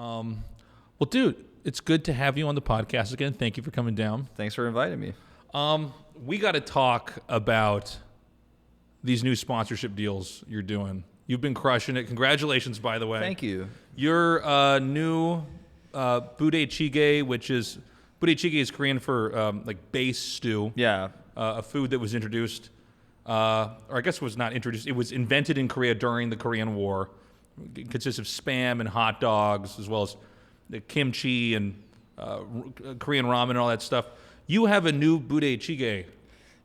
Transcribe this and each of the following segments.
Well, dude, it's good to have you on the podcast again. Thank you for coming down. Thanks for inviting me. We got to talk about these new sponsorship deals you're doing. You've been crushing it. Congratulations, by the way. Thank you. Your new budechige, which is budechige is Korean for like base stew. Yeah. A food that was introduced, or I guess it was not introduced. It was invented in Korea during the Korean War. It consists of Spam and hot dogs, as well as the kimchi and Korean ramen and all that stuff. You have a new budechige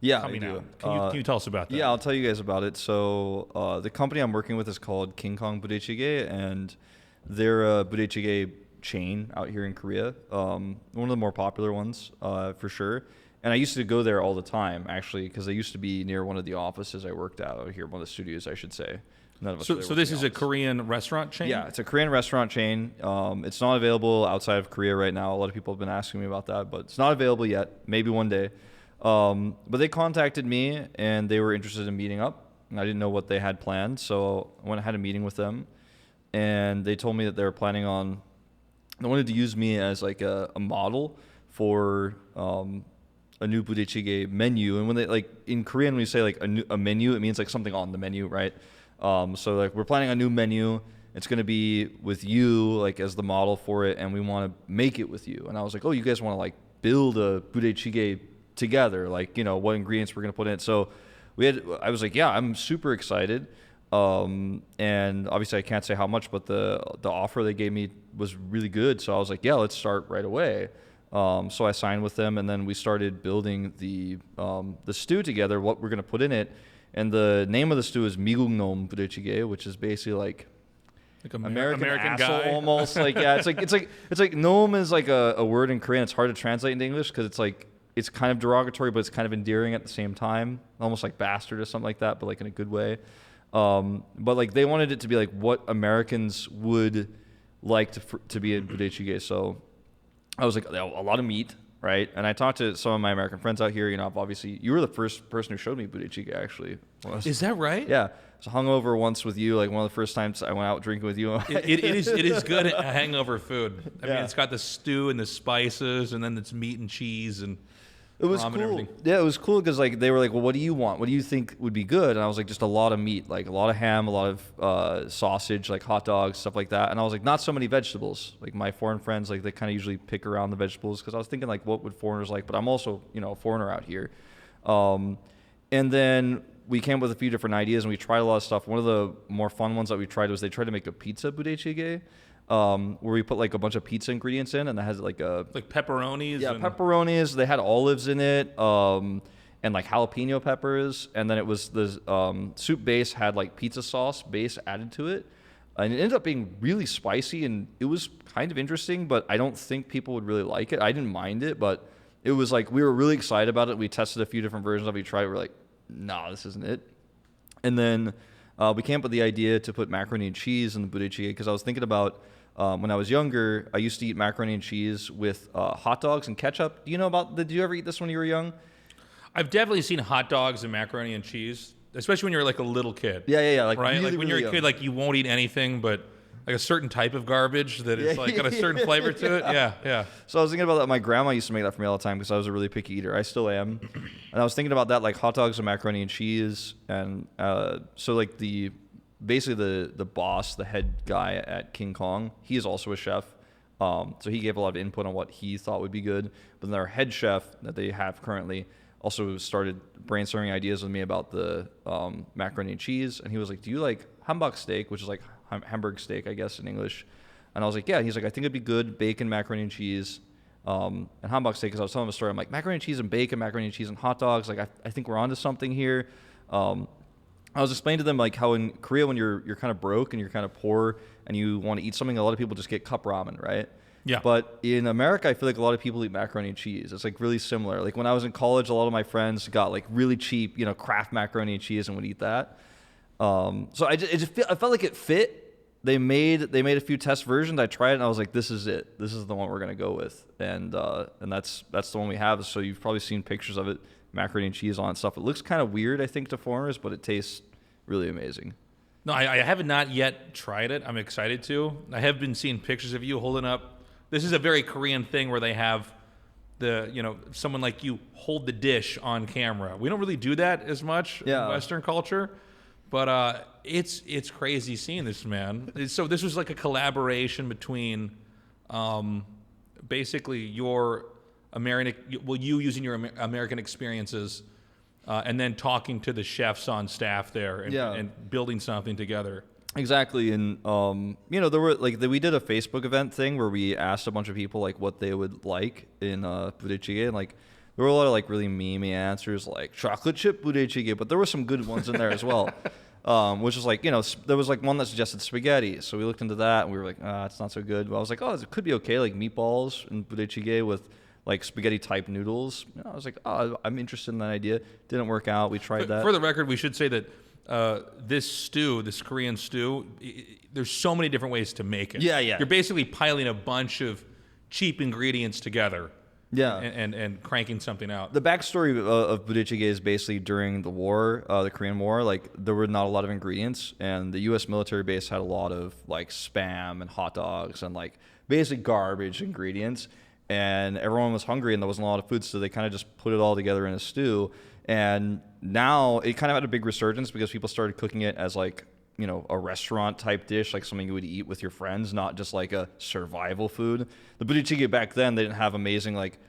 coming out. Can you tell us about that? Yeah, I'll tell you guys about it. So the company I'm working with is called King Kong budechige, and they're a budechige chain out here in Korea. One of the more popular ones, for sure. And I used to go there all the time, actually, because they used to be near one of the offices I worked at out here, one of the studios, I should say. None of us so this is a Korean restaurant chain? Yeah, it's a Korean restaurant chain. It's not available outside of Korea right now. A lot of people have been asking me about that, but it's not available yet. Maybe one day. But they contacted me, and they were interested in meeting up. And I didn't know what they had planned, so I went and had a meeting with them. And they told me that they were planning on... They wanted to use me as like a model for... a new budechige menu. And when they, like, in Korean, when you say like a menu, it means like something on the menu, right? So like we're planning a new menu. It's going to be with you like as the model for it, and we want to make it with you. And I was like, oh, you guys want to like build a budechige together, like, you know, what ingredients we're going to put in it. So I was like, yeah, I'm super excited. And obviously I can't say how much, but the offer they gave me was really good. So I was like, yeah, let's start right away. So I signed with them, and then we started building the stew together, what we're going to put in it. And the name of the stew is 미국놈 budechige, which is basically like American asshole guy. almost. Like, yeah, it's like gnome is like a word in Korean. It's hard to translate into English because it's kind of derogatory, but it's kind of endearing at the same time, almost like bastard or something like that, but like in a good way. But like they wanted it to be like what Americans would like to be in budechige. So I was like, a lot of meat, right? And I talked to some of my American friends out here. You know, obviously, you were the first person who showed me budechige, actually. Is that right? Yeah. So hungover once with you, like one of the first times I went out drinking with you. It is good at hangover food. I mean, it's got the stew and the spices, and then it's meat and cheese and it was ramen cool. And everything. Yeah, it was cool because like they were like, well, what do you want? What do you think would be good? And I was like, just a lot of meat, like a lot of ham, a lot of sausage, like hot dogs, stuff like that. And I was like, not so many vegetables. Like my foreign friends, like they kind of usually pick around the vegetables because I was thinking like, what would foreigners like? But I'm also, you know, a foreigner out here. And then we came up with a few different ideas and we tried a lot of stuff. One of the more fun ones that we tried was they tried to make a pizza budechige. Where we put like a bunch of pizza ingredients in, and that has like pepperonis. Yeah, pepperonis. They had olives in it, and like jalapeno peppers. And then it was the soup base had like pizza sauce base added to it, and it ended up being really spicy, and it was kind of interesting. But I don't think people would really like it. I didn't mind it, but it was like we were really excited about it. We tested a few different versions of it. We tried it. We're like, nah, this isn't it. And then we came up with the idea to put macaroni and cheese in the budechige because I was thinking about. When I was younger, I used to eat macaroni and cheese with hot dogs and ketchup. Do you know about? Did you ever eat this when you were young? I've definitely seen hot dogs and macaroni and cheese, especially when you're like a little kid. Yeah. Like right, really, like when really you're a kid, like you won't eat anything but like a certain type of garbage that is like got a certain flavor to it. Yeah. So I was thinking about that. My grandma used to make that for me all the time because I was a really picky eater. I still am. And I was thinking about that, like hot dogs and macaroni and cheese, and so like basically the boss, the head guy at King Kong, he is also a chef. So he gave a lot of input on what he thought would be good. But then our head chef that they have currently also started brainstorming ideas with me about the macaroni and cheese. And he was like, do you like hamburg steak, which is like Hamburg steak, I guess, in English. And I was like, yeah. And he's like, I think it'd be good, bacon, macaroni and cheese, and hamburg steak. Because I was telling him a story. I'm like, macaroni and cheese and bacon, macaroni and cheese and hot dogs. Like, I think we're onto something here. I was explaining to them like how in Korea when you're kind of broke and you're kind of poor and you want to eat something, a lot of people just get cup ramen, right? Yeah. But in America, I feel like a lot of people eat macaroni and cheese. It's like really similar. Like when I was in college, a lot of my friends got like really cheap, you know, Kraft macaroni and cheese and would eat that. So I felt like it fit. They made a few test versions. I tried it and I was like, this is it. This is the one we're gonna go with. And that's the one we have. So you've probably seen pictures of it. Macaroni and cheese on it and stuff. It looks kind of weird, I think, to foreigners, but it tastes really amazing. No, I have not yet tried it. I'm excited to. I have been seeing pictures of you holding up. This is a very Korean thing where they have someone like you hold the dish on camera. We don't really do that as much in Western culture, but it's crazy seeing this, man. So this was like a collaboration between basically you using your American experiences and then talking to the chefs on staff there and building something together. Exactly, and there were we did a Facebook event thing where we asked a bunch of people like what they would like in budechige, and like there were a lot of like really memey answers like chocolate chip budechige, but there were some good ones in there as well. Which is like, there was like one that suggested spaghetti, so we looked into that and we were like, it's not so good. But I was like, it could be okay, like meatballs and budechige with like spaghetti type noodles. I was like, I'm interested in that idea. Didn't work out. We tried that. For the record, we should say that this Korean stew, there's so many different ways to make it. Yeah. You're basically piling a bunch of cheap ingredients together. Yeah. And cranking something out. The backstory of budechige is basically during the war, the Korean War, like there were not a lot of ingredients, and the U.S. military base had a lot of like Spam and hot dogs and like basically garbage ingredients, and everyone was hungry and there wasn't a lot of food, so they kind of just put it all together in a stew. And now it kind of had a big resurgence because people started cooking it as like, a restaurant type dish, like something you would eat with your friends, not just like a survival food. The budechige back then, they didn't have amazing like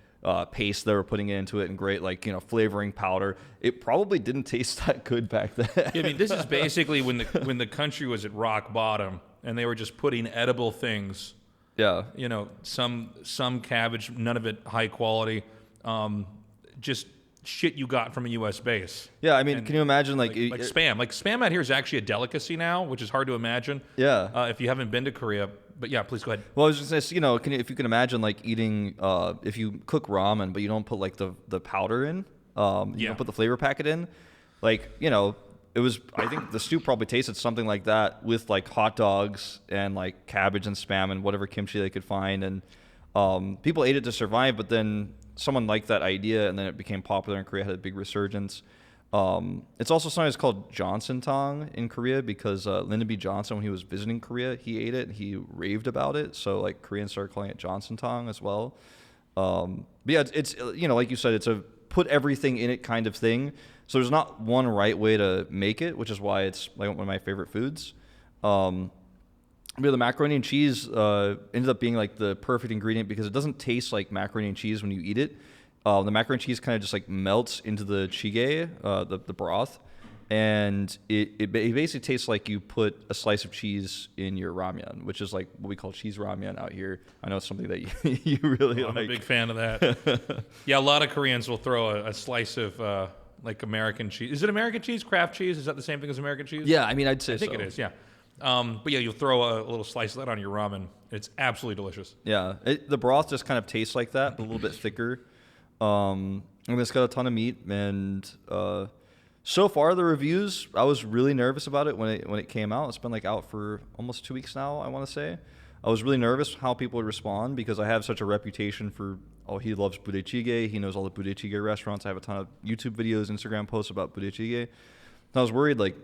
paste they were putting into it and great like, flavoring powder. It probably didn't taste that good back then. I mean, this is basically when the country was at rock bottom and they were just putting edible things. Yeah. Some cabbage, none of it high quality, just shit you got from a U.S. base. Yeah, I mean, can you imagine like Spam? Like Spam out here is actually a delicacy now, which is hard to imagine. Yeah. If you haven't been to Korea. But yeah, please go ahead. Well, I was just gonna say, if you can imagine like eating, if you cook ramen, but you don't put like the powder in, you don't put the flavor packet in, like, it was, I think the stew probably tasted something like that with like hot dogs and like cabbage and Spam and whatever kimchi they could find. And people ate it to survive, but then someone liked that idea and then it became popular in Korea, had a big resurgence. It's also sometimes called Johnson Tong in Korea because Lyndon B. Johnson, when he was visiting Korea, he ate it and he raved about it. So like Koreans started calling it Johnson Tong as well. But yeah, it's like you said, it's a put everything in it kind of thing. So there's not one right way to make it, which is why it's like one of my favorite foods. But the macaroni and cheese ended up being like the perfect ingredient because it doesn't taste like macaroni and cheese when you eat it. The macaroni and cheese kind of just like melts into the jjigae, the broth, and it basically tastes like you put a slice of cheese in your ramyun, which is like what we call cheese ramyun out here. I know it's something that you really like. I'm a big fan of that. Yeah, a lot of Koreans will throw a slice of like American cheese. Is it American cheese, Kraft cheese? Is that the same thing as American cheese? Yeah, I mean, I'd say so. I think it is, yeah. But yeah, you'll throw a little slice of that on your ramen. It's absolutely delicious. Yeah, the broth just kind of tastes like that, but a little bit thicker. And it's got a ton of meat, and so far the reviews, I was really nervous about it when it came out. It's been like out for almost 2 weeks now, I want to say. I was really nervous how people would respond because I have such a reputation for, he loves budechige, he knows all the budechige restaurants. I have a ton of YouTube videos, Instagram posts about budechige. And I was worried, like,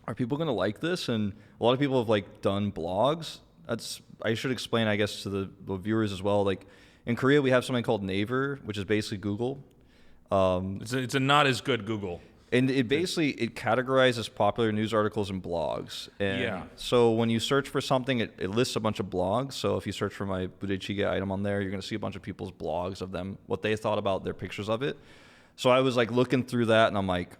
are people going to like this? And a lot of people have like done blogs. I should explain, I guess, to the viewers as well. Like in Korea, we have something called Naver, which is basically Google. It's a not as good Google. And it categorizes popular news articles and blogs. And so when you search for something, it lists a bunch of blogs. So if you search for my budechige item on there, you're going to see a bunch of people's blogs of them, what they thought about their pictures of it. So I was like looking through that and I'm like,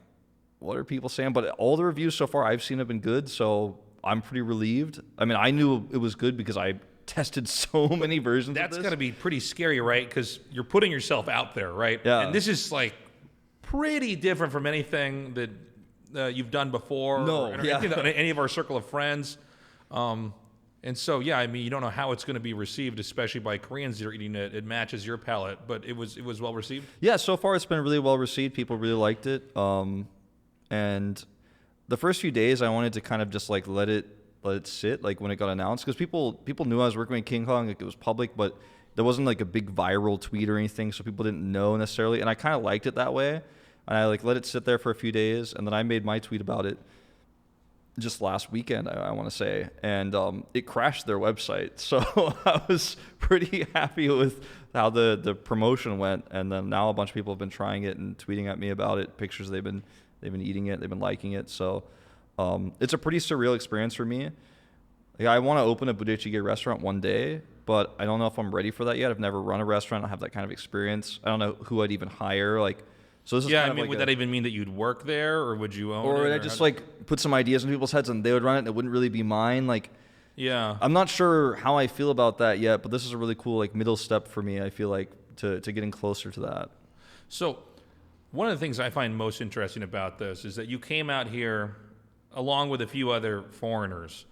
what are people saying? But all the reviews so far I've seen have been good. So I'm pretty relieved. I mean, I knew it was good because I tested so many versions of this. That's got to be pretty scary, right? Because you're putting yourself out there, right? Yeah. And this is like pretty different from anything that you've done before. No, any of our circle of friends. And so, yeah, I mean, you don't know how it's going to be received, especially by Koreans that are eating it. It matches your palate, but it was well received. Yeah, so far it's been really well received. People really liked it. And the first few days, I wanted to kind of just like let it sit, like when it got announced, because people knew I was working with King Kong, like it was public, but there wasn't like a big viral tweet or anything, so people didn't know necessarily. And I kind of liked it that way. And I like let it sit there for a few days, and then I made my tweet about it. just last weekend, I want to say, and it crashed their website. So I was pretty happy with how the promotion went, and then now a bunch of people have been trying it and tweeting at me about it, pictures they've been eating it, they've been liking it. So it's a pretty surreal experience for me. Like, I want to open a budechige restaurant one day, but I don't know if I'm ready for that yet. I've never run a restaurant. I don't have that kind of experience. I don't know who I'd even hire. Like, so this is kind of like would that even mean that you'd work there, or would you own it? Or I just like put some ideas in people's heads and they would run it and it wouldn't really be mine. Like, yeah, I'm not sure how I feel about that yet, but this is a really cool like middle step for me. I feel like to getting closer to that. So one of the things I find most interesting about this is that you came out here along with a few other foreigners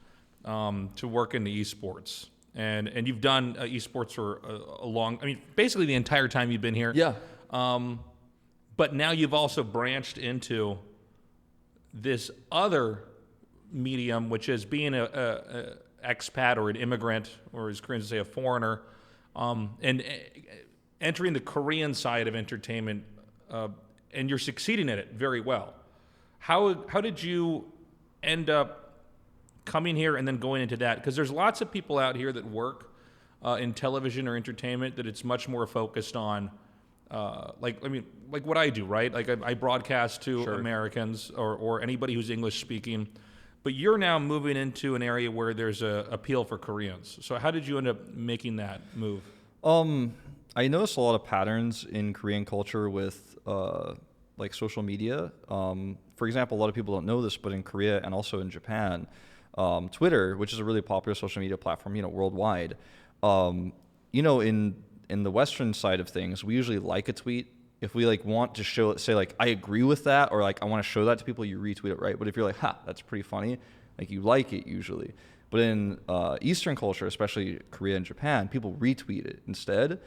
to work in the esports. And you've done esports for a long, I mean, basically the entire time you've been here. Yeah. But now you've also branched into this other medium, which is being a expat or an immigrant, or as Koreans say, a foreigner, and entering the Korean side of entertainment, and you're succeeding at it very well. How did you end up coming here and then going into that? Because there's lots of people out here that work in television or entertainment that it's much more focused on, like what I do, right? Like I broadcast to Americans or anybody who's English speaking, but you're now moving into an area where there's a appeal for Koreans. So how did you end up making that move? I noticed a lot of patterns in Korean culture with like social media. For example, a lot of people don't know this, but in Korea and also in Japan, Twitter, which is a really popular social media platform, worldwide, in the Western side of things, we usually like a tweet. If we like want to say like, I agree with that, or like I want to show that to people, you retweet it, right? But if you're like, that's pretty funny, like you like it usually. But in Eastern culture, especially Korea and Japan, people retweet it instead.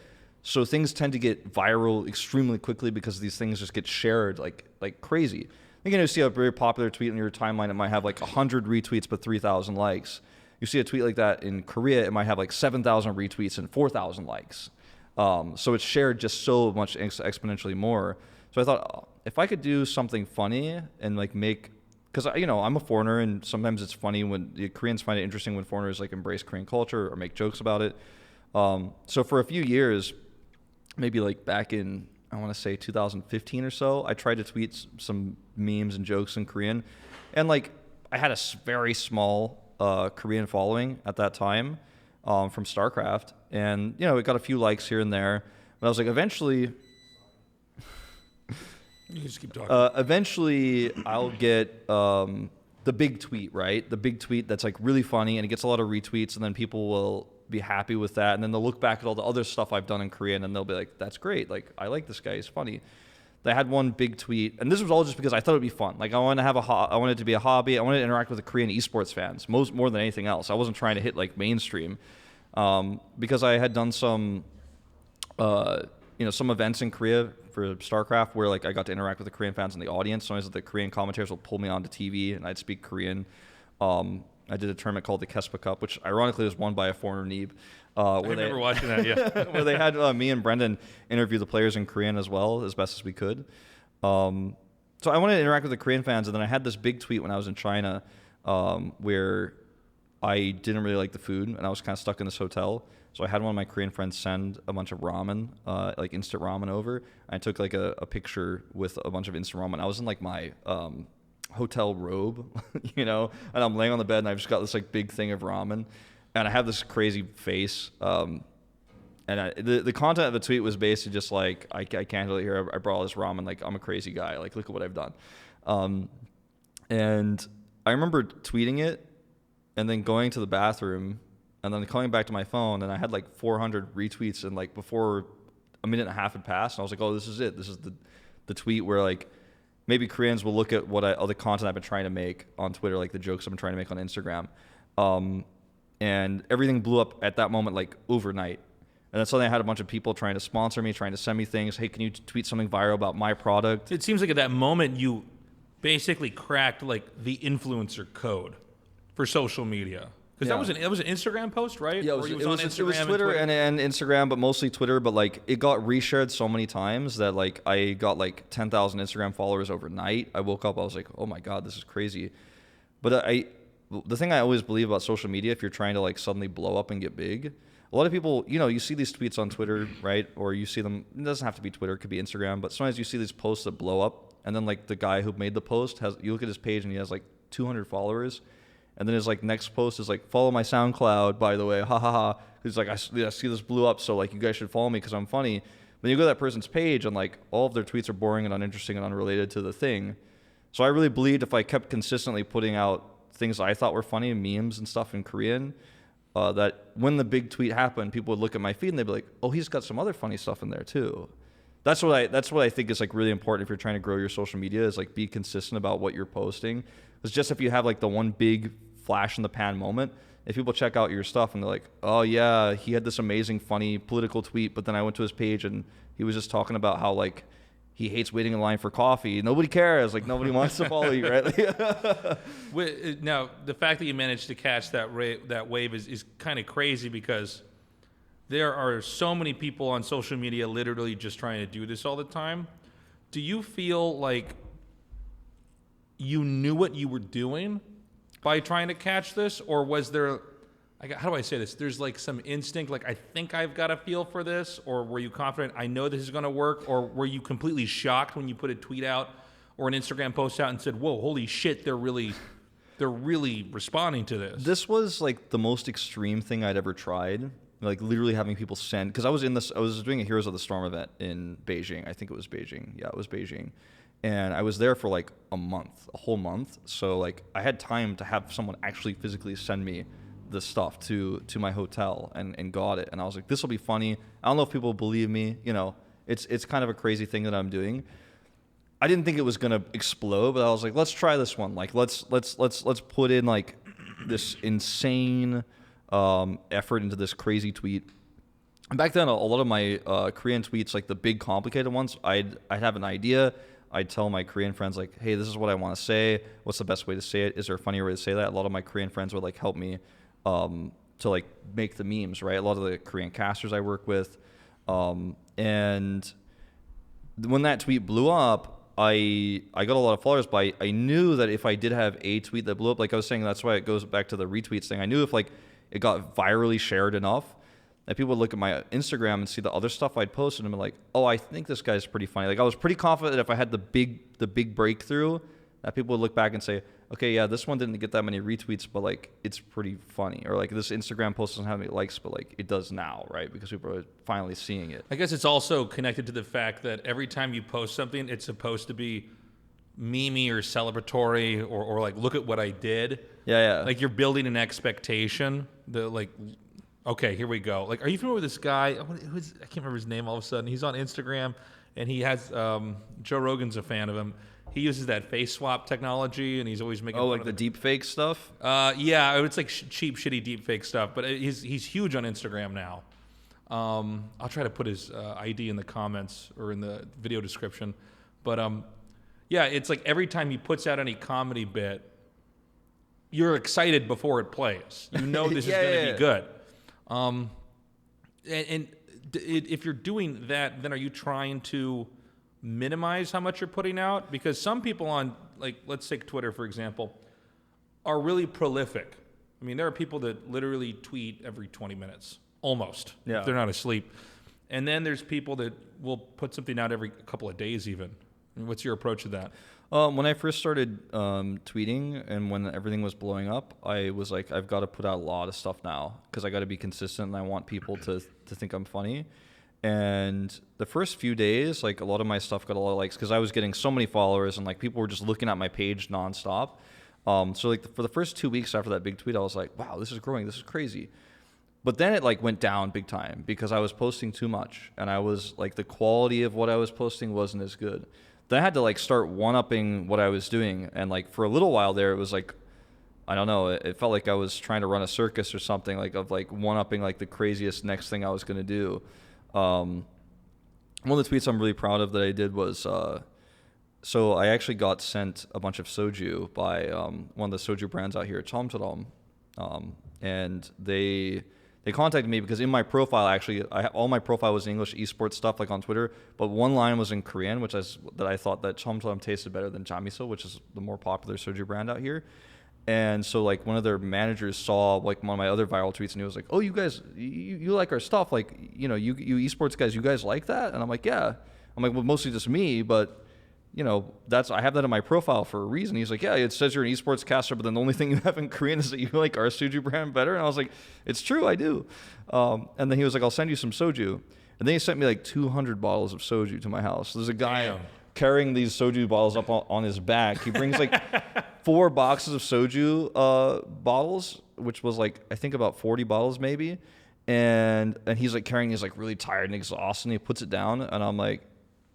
So things tend to get viral extremely quickly because these things just get shared like crazy. You see a very popular tweet in your timeline, it might have like 100 retweets but 3,000 likes. You see a tweet like that in Korea, it might have like 7,000 retweets and 4,000 likes. So it's shared just so much exponentially more. So I thought, if I could do something funny and like because I'm a foreigner and sometimes it's funny when the Koreans find it interesting when foreigners like embrace Korean culture or make jokes about it. So for a few years, maybe like back in, I want to say 2015 or so, I tried to tweet some memes and jokes in Korean, and like I had a very small Korean following at that time from StarCraft, and it got a few likes here and there. But I was like, eventually, you can just keep talking. Eventually, I'll get the big tweet, right? The big tweet that's like really funny and it gets a lot of retweets, and then people will be happy with that, and then they'll look back at all the other stuff I've done in Korean and they'll be like, that's great, like I like this guy, he's funny. They had one big tweet, and this was all just because I thought it'd be fun. Like I wanted it to be a hobby. I wanted to interact with the Korean esports fans more than anything else. I wasn't trying to hit like mainstream, because I had done some events in Korea for StarCraft where like I got to interact with the Korean fans in the audience. Sometimes the Korean commentators will pull me onto TV and I'd speak Korean. I did a tournament called the Kespa Cup, which ironically was won by a foreigner Neeb. I remember watching that, yeah. Where they had me and Brendan interview the players in Korean as well, as best as we could. So I wanted to interact with the Korean fans, and then I had this big tweet when I was in China where I didn't really like the food, and I was kind of stuck in this hotel. So I had one of my Korean friends send a bunch of ramen, like instant ramen over. I took like a picture with a bunch of instant ramen. I was in like my hotel robe, and I'm laying on the bed and I've just got this like big thing of ramen, and I have this crazy face. And the content of the tweet was basically just like, I can't really hear. I brought all this ramen, like I'm a crazy guy. Like look at what I've done. And I remember tweeting it and then going to the bathroom and then coming back to my phone, and I had like 400 retweets, and like before a minute and a half had passed, and I was like, oh, this is it. This is the tweet where like maybe Koreans will look at all the content I've been trying to make on Twitter, like the jokes I've been trying to make on Instagram. And everything blew up at that moment, like overnight. And then suddenly I had a bunch of people trying to sponsor me, trying to send me things. Hey, can you tweet something viral about my product? It seems like at that moment you basically cracked like the influencer code for social media. Because that was an Instagram post, right? Yeah, it was Twitter and Instagram, but mostly Twitter. But like it got reshared so many times that like I got like 10,000 Instagram followers overnight. I woke up, I was like, oh my God, this is crazy. But the thing I always believe about social media, if you're trying to like suddenly blow up and get big, a lot of people, you see these tweets on Twitter, right? Or you see them, it doesn't have to be Twitter, it could be Instagram, but sometimes you see these posts that blow up, and then like the guy who made the post you look at his page and he has like 200 followers, and then his like next post is like, follow my SoundCloud, by the way, ha ha ha. He's like, I see this blew up, so like you guys should follow me because I'm funny. Then you go to that person's page and like all of their tweets are boring and uninteresting and unrelated to the thing. So I really believed if I kept consistently putting out things I thought were funny, memes and stuff in Korean, that when the big tweet happened, people would look at my feed and they'd be like, oh, he's got some other funny stuff in there too. That's what I think is like really important if you're trying to grow your social media, is like be consistent about what you're posting. It's just if you have like the one big flash in the pan moment, if people check out your stuff and they're like, oh yeah, he had this amazing funny political tweet, but then I went to his page and he was just talking about how like he hates waiting in line for coffee. Nobody cares. Like nobody wants to follow you, right? Now, the fact that you managed to catch that wave is kind of crazy, because there are so many people on social media literally just trying to do this all the time. Do you feel like you knew what you were doing by trying to catch this, or was there, how do I say this? There's like some instinct, like I think I've got a feel for this, or were you confident I know this is going to work, or were you completely shocked when you put a tweet out or an Instagram post out and said, "Whoa, holy shit, they're really responding to this"? This was like the most extreme thing I'd ever tried. Like literally having people send, because I was doing a Heroes of the Storm event in Beijing. I think it was Beijing. Yeah, it was Beijing. And I was there for like a whole month. So like I had time to have someone actually physically send me the stuff to my hotel and got it. And I was like, this will be funny. I don't know if people believe me. It's kind of a crazy thing that I'm doing. I didn't think it was gonna explode, but I was like, let's try this one. Like let's put in like this insane effort into this crazy tweet. And back then, a lot of my Korean tweets, like the big complicated ones, I'd have an idea. I'd tell my Korean friends like, hey, this is what I want to say. What's the best way to say it? Is there a funnier way to say that? A lot of my Korean friends would like help me to like make the memes, right? A lot of the Korean casters I work with. And when that tweet blew up, I got a lot of followers, but I knew that if I did have a tweet that blew up, like I was saying, that's why it goes back to the retweets thing. I knew if like it got virally shared enough that people would look at my Instagram and see the other stuff I'd posted and be like, oh, I think this guy's pretty funny. Like I was pretty confident that if I had the big breakthrough, that people would look back and say, okay, yeah, this one didn't get that many retweets, but like it's pretty funny. Or like this Instagram post doesn't have any likes, but like it does now, right? Because people are finally seeing it. I guess it's also connected to the fact that every time you post something, it's supposed to be memey or celebratory or like, look at what I did. Yeah. Like you're building an expectation that like, okay, here we go. Like, are you familiar with this guy? I can't remember his name all of a sudden. He's on Instagram, and he has, Joe Rogan's a fan of him. He uses that face swap technology, and he's always making fun like of the deep fake stuff? Yeah, it's like cheap, shitty deep fake stuff. But he's huge on Instagram now. I'll try to put his ID in the comments or in the video description. But yeah, it's like every time he puts out any comedy bit, you're excited before it plays. You know this is going to be good. And if you're doing that, then are you trying to minimize how much you're putting out? Because some people on, like, let's take Twitter, for example, are really prolific. I mean, there are people that literally tweet every 20 minutes, almost, if they're not asleep. And then there's people that will put something out every couple of days even. I mean, what's your approach to that? When I first started tweeting and when everything was blowing up, I was like, I've got to put out a lot of stuff now because I got to be consistent and I want people to think I'm funny. And the first few days, like a lot of my stuff got a lot of likes because I was getting so many followers and like people were just looking at my page nonstop. So like for the first 2 weeks after that big tweet, I was like, wow, this is growing. This is crazy. But then it like went down big time because I was posting too much and I was like the quality of what I was posting wasn't as good. Then I had to like start one-upping what I was doing. And like for a little while there, it was like, I don't know, it felt like I was trying to run a circus or something, like of like one-upping like the craziest next thing I was going to do. One of the tweets I'm really proud of that I did was, so I actually got sent a bunch of soju by one of the soju brands out here, Chomcherom. And they contacted me because in my profile, actually, all my profile was in English esports stuff, like on Twitter, but one line was in Korean, that I thought that Chomcherom tasted better than Jamiso, which is the more popular soju brand out here. And so like one of their managers saw like one of my other viral tweets and he was like, oh, you guys, you like our stuff. Like, you know, you esports guys, you guys like that? And I'm like, yeah. I'm like, well, mostly just me, but you know, I have that in my profile for a reason. He's like, yeah, it says you're an esports caster, but then the only thing you have in Korean is that you like our soju brand better. And I was like, it's true, I do. And then he was like, I'll send you some soju. And then he sent me like 200 bottles of soju to my house. There's a guy carrying these soju bottles up on his back. He brings like 4 boxes of soju bottles, which was like, I think about 40 bottles maybe. And he's like carrying, he's like really tired and exhausted, and he puts it down, and I'm like,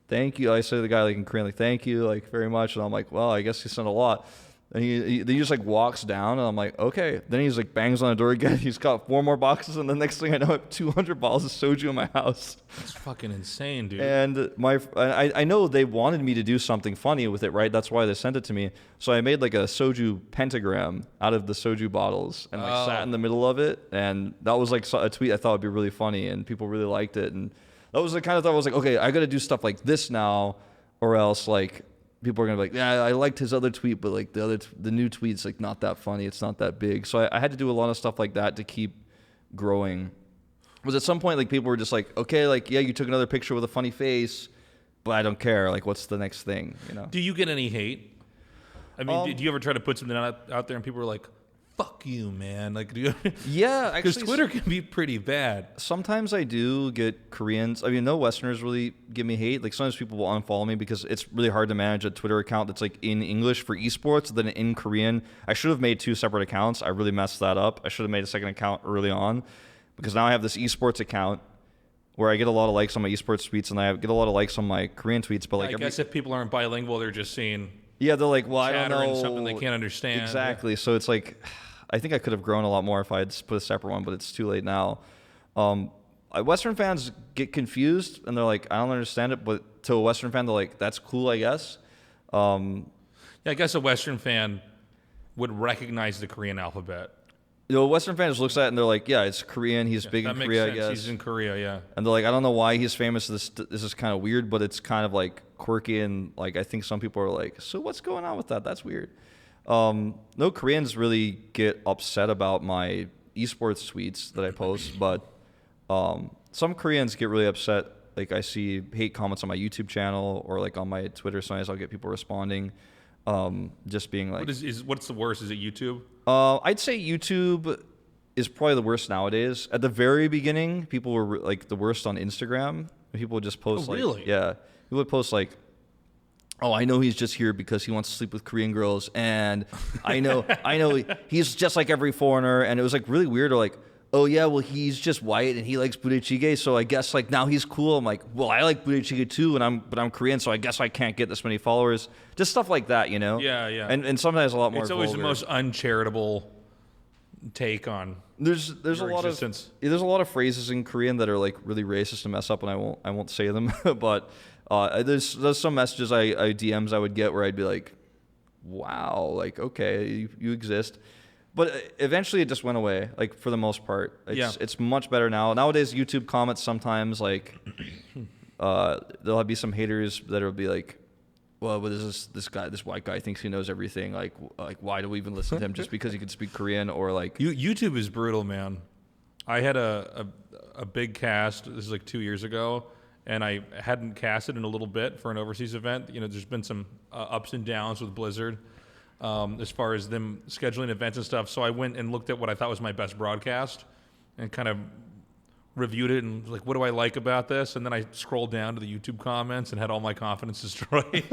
thank you. I say to the guy like in Korean, like, thank you, like very much. And I'm like, well, I guess he sent a lot. And he just like walks down, and I'm like, okay. Then he's like bangs on the door again. He's got 4 more boxes, and the next thing I know, I have 200 bottles of soju in my house. That's fucking insane, dude. And I know they wanted me to do something funny with it, right? That's why they sent it to me. So I made like a soju pentagram out of the soju bottles, and like sat in the middle of it. And that was like a tweet I thought would be really funny, and people really liked it. And that was the kind of thought I was like, okay, I got to do stuff like this now, or else like people are gonna be like, yeah, I liked his other tweet, but like the new tweet's like not that funny. It's not that big. So I had to do a lot of stuff like that to keep growing. Was at some point like people were just like, okay, like yeah, you took another picture with a funny face, but I don't care. Like, what's the next thing? You know? Do you get any hate? I mean, did you ever try to put something out there and people were like, fuck you, man? Like, do you? Yeah, because actually, Twitter can be pretty bad. Sometimes I do get Koreans. I mean, no Westerners really give me hate. Like sometimes people will unfollow me because it's really hard to manage a Twitter account that's like in English for esports, then in Korean. I should have made 2 separate accounts. I really messed that up. I should have made a second account early on, because now I have this esports account where I get a lot of likes on my esports tweets, and I get a lot of likes on my Korean tweets. But like, I guess if people aren't bilingual, they're just seeing. Yeah, they're like, well, I don't know something they can't understand. Exactly. So it's like, I think I could have grown a lot more if I had put a separate one, but it's too late now. Western fans get confused, and they're like, I don't understand it. But to a Western fan, they're like, that's cool, I guess. Yeah, I guess a Western fan would recognize the Korean alphabet. You know, Western fan just looks at it and they're like, yeah, it's Korean. He's big in Korea, I guess. He's in Korea, yeah. And they're like, I don't know why he's famous. This is kind of weird, but it's kind of like quirky. And like, I think some people are like, so what's going on with that? That's weird. No Koreans really get upset about my esports tweets that I post, but some Koreans get really upset. Like I see hate comments on my YouTube channel or like on my Twitter. Sometimes I'll get people responding, just being like, what's the worst? Is it YouTube? I'd say YouTube is probably the worst nowadays. At the very beginning, people were like the worst on Instagram. People would just post really? Yeah, people would post like, oh, I know he's just here because he wants to sleep with Korean girls, and I know he's just like every foreigner. And it was like really weird. Or like, oh yeah, well he's just white and he likes budechige, so I guess like now he's cool. I'm like, well I like budechige too, but I'm Korean, so I guess I can't get this many followers. Just stuff like that, you know? Yeah, yeah. And sometimes a lot more. It's always vulgar. the most uncharitable take on. There's a lot existence. There's a lot of phrases in Korean that are like really racist and mess up, and I won't say them. But there's some messages DMs I would get where I'd be like, wow, like okay, you exist. But eventually it just went away, like for the most part. It's much better now. Nowadays, YouTube comments sometimes, like, there'll be some haters that'll be like, well, what is this white guy thinks he knows everything. Like why do we even listen to him just because he can speak Korean? Or like... YouTube is brutal, man. I had a big cast, this is like 2 years ago, and I hadn't casted in a little bit for an overseas event. You know, there's been some ups and downs with Blizzard. As far as them scheduling events and stuff. So I went and looked at what I thought was my best broadcast and kind of reviewed it and was like, what do I like about this? And then I scrolled down to the YouTube comments and had all my confidence destroyed.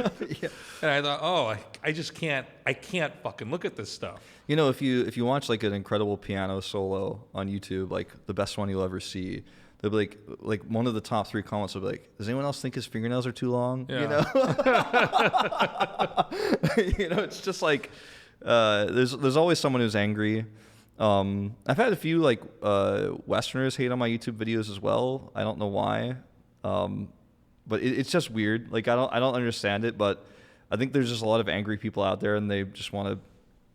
Yeah. And I thought, oh, I can't fucking look at this stuff. You know, if you watch like an incredible piano solo on YouTube, like the best one you'll ever see, they'll be like one of the top 3 comments will be like, does anyone else think his fingernails are too long? Yeah. You know? You know, it's just like there's always someone who's angry. I've had a few like Westerners hate on my YouTube videos as well. I don't know why, but it's just weird. Like I don't understand it, but I think there's just a lot of angry people out there, and they just want to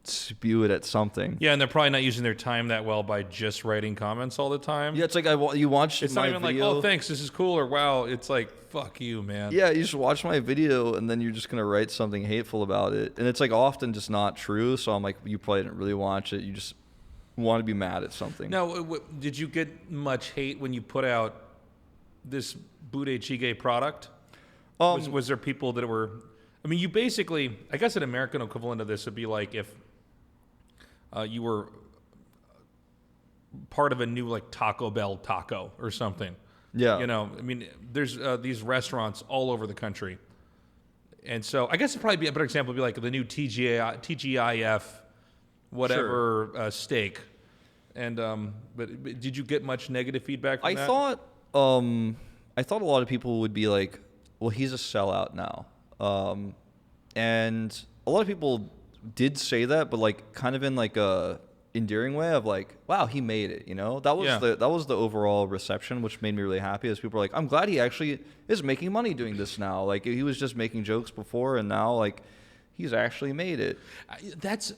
spew it at something. Yeah, and they're probably not using their time that well by just writing comments all the time. Yeah, it's like you watch It's my not even video. like, oh, thanks, this is cool, or wow. It's like, fuck you, man. Yeah, you just watch my video and then you're just gonna write something hateful about it, and it's like often just not true. So I'm like, you probably didn't really watch it. You just want to be mad at something. Now, did you get much hate when you put out this budechige product? Was there people that were? I mean, you basically, I guess an American equivalent of this would be like if you were part of a new like Taco Bell taco or something. Yeah. You know, I mean, there's these restaurants all over the country. And so I guess it'd probably be a better example would be like the new TGIF, whatever, steak. And, but did you get much negative feedback from that? I thought a lot of people would be like, well, he's a sellout now. And a lot of people did say that, but like kind of in like a endearing way of like, wow, he made it, you know? That was the overall reception, which made me really happy, as people were like, I'm glad he actually is making money doing this now. Like he was just making jokes before, and now like he's actually made it. That's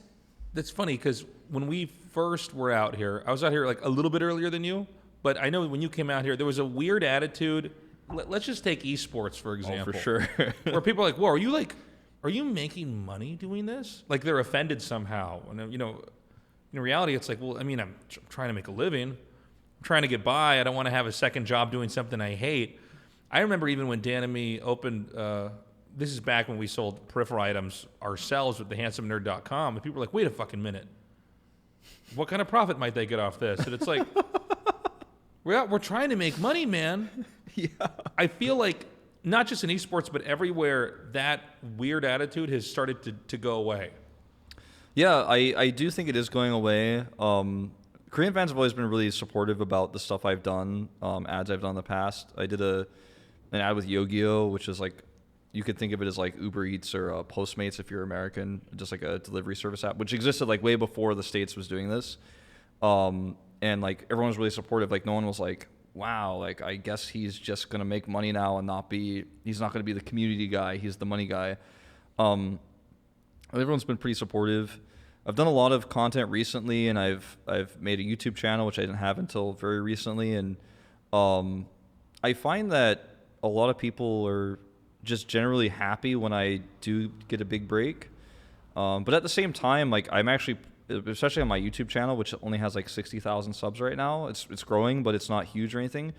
funny, because when we first were out here, I was out here like a little bit earlier than you, but I know when you came out here, there was a weird attitude. Let's just take esports, for example. Oh, for sure. Where people are like, whoa, are you making money doing this? Like they're offended somehow. And, you know, in reality, it's like, well, I mean, I'm trying to make a living. I'm trying to get by. I don't want to have a second job doing something I hate. I remember even when Dan and me opened, this is back when we sold peripheral items ourselves with thehandsomenerd.com, and people were like, wait a fucking minute. What kind of profit might they get off this? And it's like, we're trying to make money, man. Yeah. I feel like not just in esports, but everywhere, that weird attitude has started to go away. Yeah, I do think it is going away. Korean fans have always been really supportive about the stuff I've done, ads I've done in the past. I did an ad with Yogi-Oh, which is like, you could think of it as like Uber Eats or Postmates if you're American, just like a delivery service app, which existed like way before the States was doing this. And like everyone was really supportive. Like no one was like, wow, like I guess he's just going to make money now and he's not going to be the community guy. He's the money guy. Everyone's been pretty supportive. I've done a lot of content recently, and I've made a YouTube channel, which I didn't have until very recently. And I find that a lot of people are just generally happy when I do get a big break. But at the same time, like I'm actually, especially on my YouTube channel, which only has like 60,000 subs right now, it's growing, but it's not huge or anything.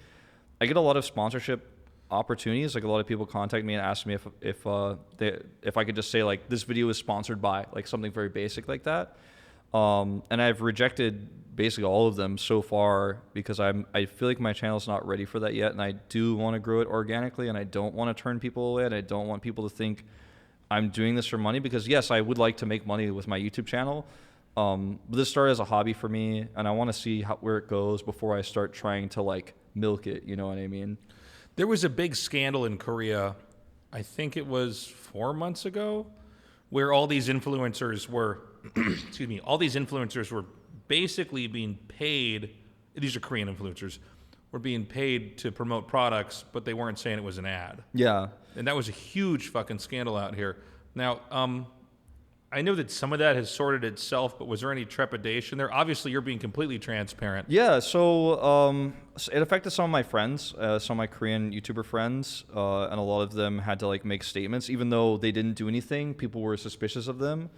I get a lot of sponsorship opportunities. Like a lot of people contact me and ask me if I could just say like this video is sponsored by, like something very basic like that. And I've rejected basically all of them so far because I feel like my channel's not ready for that yet, and I do want to grow it organically, and I don't want to turn people away, and I don't want people to think I'm doing this for money, because yes, I would like to make money with my YouTube channel. But this started as a hobby for me, and I want to see where it goes before I start trying to like milk it, you know what I mean? There was a big scandal in Korea, I think it was 4 months ago, where all these influencers were, all these influencers were basically being paid, these are Korean influencers, were being paid to promote products, but they weren't saying it was an ad. Yeah. And that was a huge fucking scandal out here. Now, I know that some of that has sorted itself, but was there any trepidation there? Obviously, you're being completely transparent. Yeah, so it affected some of my friends, some of my Korean YouTuber friends, and a lot of them had to like make statements. Even though they didn't do anything, people were suspicious of them.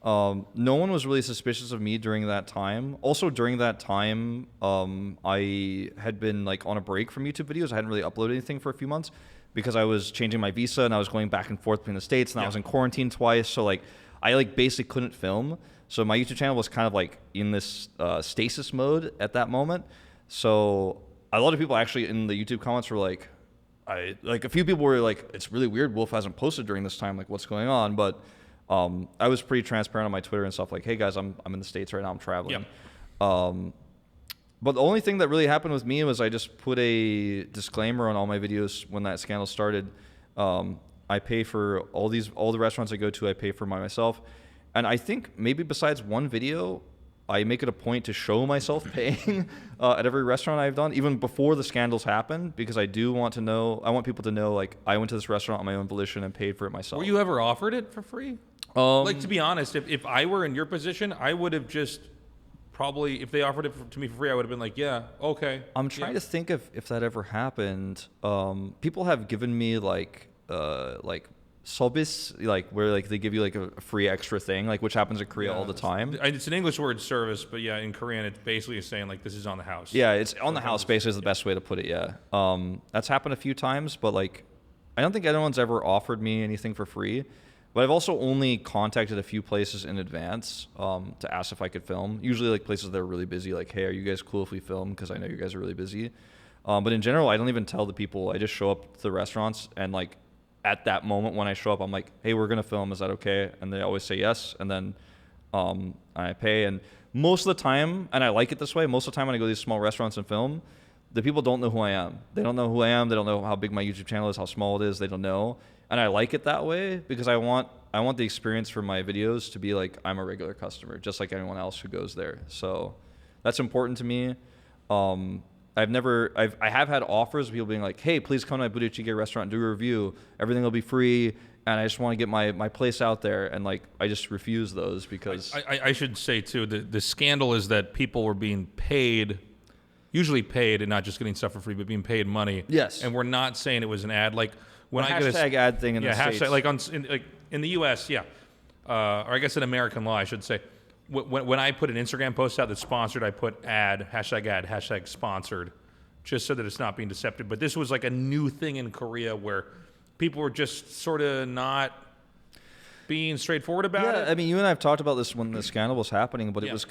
No one was really suspicious of me during that time. Also, during that time, I had been like on a break from YouTube videos. I hadn't really uploaded anything for a few months because I was changing my visa and I was going back and forth between the States, and I was in quarantine twice. So like, I like basically couldn't film. So my YouTube channel was kind of like in this stasis mode at that moment. So a lot of people actually in the YouTube comments were like, a few people were like, it's really weird Wolf hasn't posted during this time, like what's going on? But I was pretty transparent on my Twitter and stuff, like, hey guys, I'm in the States right now, I'm traveling. Yep. But the only thing that really happened with me was I just put a disclaimer on all my videos when that scandal started. I pay for all the restaurants I go to, I pay for myself. And I think maybe besides one video, I make it a point to show myself paying at every restaurant I've done, even before the scandals happen, because I want people to know, like, I went to this restaurant on my own volition and paid for it myself. Were you ever offered it for free? Like, to be honest, if I were in your position, I would have just probably, if they offered it to me for free, I would have been like, yeah, okay. I'm trying to think if that ever happened. People have given me like service, like where like they give you like a free extra thing, like which happens in Korea all the time. It's an English word, service, but yeah, in Korean, it's basically saying like this is on the house. Yeah, it's on the house basically is the best way to put it. Yeah, that's happened a few times, but like I don't think anyone's ever offered me anything for free. But I've also only contacted a few places in advance to ask if I could film. Usually like places that are really busy, like, hey, are you guys cool if we film? Because I know you guys are really busy. But in general, I don't even tell the people. I just show up to the restaurants and like at that moment when I show up, I'm like, hey, we're going to film. Is that okay? And they always say yes. And then I pay. And most of the time, and I like it this way, most of the time when I go to these small restaurants and film, the people don't know who I am. They don't know who I am. They don't know how big my YouTube channel is, how small it is. They don't know. And I like it that way because I want the experience for my videos to be like I'm a regular customer, just like anyone else who goes there. So that's important to me. I have had offers of people being like, hey, please come to my budechige restaurant and do a review. Everything will be free. And I just want to get my place out there. And like, I just refuse those because I should say too, the scandal is that people were being paid, usually paid and not just getting stuff for free, but being paid money. Yes. And we're not saying it was an ad. Like when I get hashtag ad thing in the States. Hashtag, like in the US, yeah. Or I guess in American law, I should say. When I put an Instagram post out that's sponsored, I put ad, hashtag sponsored, just so that it's not being deceptive. But this was like a new thing in Korea where people were just sort of not being straightforward about it. Yeah, I mean, you and I have talked about this when the scandal was happening, but Yeah. it was